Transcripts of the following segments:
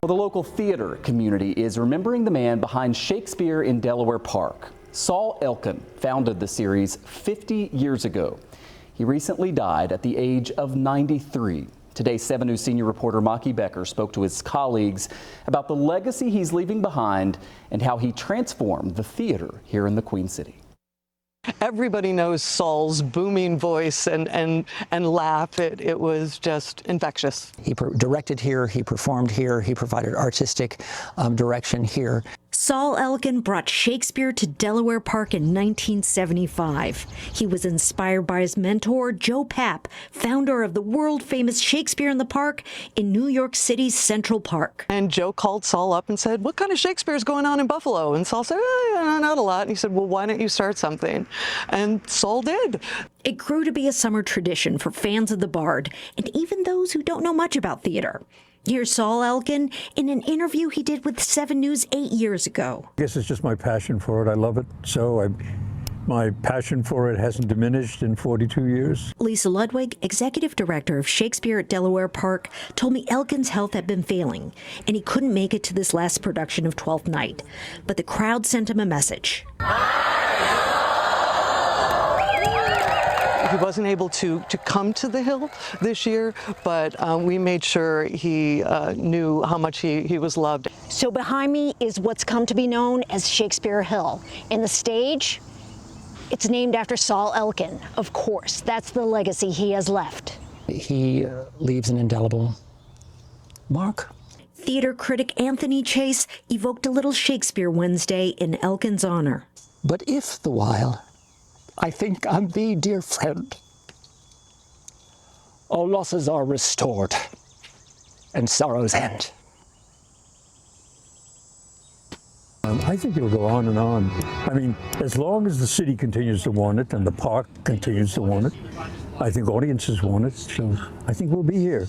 Well, the local theater community is remembering the man behind Shakespeare in Delaware Park. Saul Elkin founded the series 50 years ago. He recently died at the age of 93. Today, 7 News senior reporter Maki Becker spoke to his colleagues about the legacy he's leaving behind and how he transformed the theater here in the Queen City. Everybody knows Saul's booming voice and laugh. It was just infectious. He directed here, he performed here, he provided artistic direction here. Saul Elkin brought Shakespeare to Delaware Park in 1975. He was inspired by his mentor, Joe Papp, founder of the world-famous Shakespeare in the Park in New York City's Central Park. And Joe called Saul up and said, "What kind of Shakespeare is going on in Buffalo?" And Saul said, "Not a lot." And he said, "Well, why don't you start something?" And Saul did. It grew to be a summer tradition for fans of the Bard and even those who don't know much about theater. Here's Saul Elkin in an interview he did with 7 News 8 years ago. I guess it's just my passion for it. I love it. My passion for it hasn't diminished in 42 years. Lisa Ludwig, executive director of Shakespeare at Delaware Park, told me Elkin's health had been failing and he couldn't make it to this last production of Twelfth Night. But the crowd sent him a message. He wasn't able to come to the Hill this year, but we made sure he knew how much he was loved. So behind me is what's come to be known as Shakespeare Hill. And the stage, it's named after Saul Elkin. Of course, that's the legacy he has left. He leaves an indelible mark. Theater critic Anthony Chase evoked a little Shakespeare Wednesday in Elkin's honor. But if the while I think on thee, dear friend, all losses are restored and sorrows end. I think it'll go on and on. I mean, as long as the city continues to want it and the park continues to want it, I think audiences want it. So I think we'll be here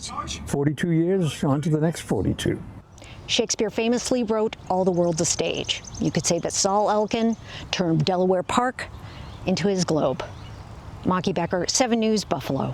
42 years, on to the next 42. Shakespeare famously wrote All the World's a Stage. You could say that Saul Elkin turned Delaware Park into his globe. Maki Becker, 7 News, Buffalo.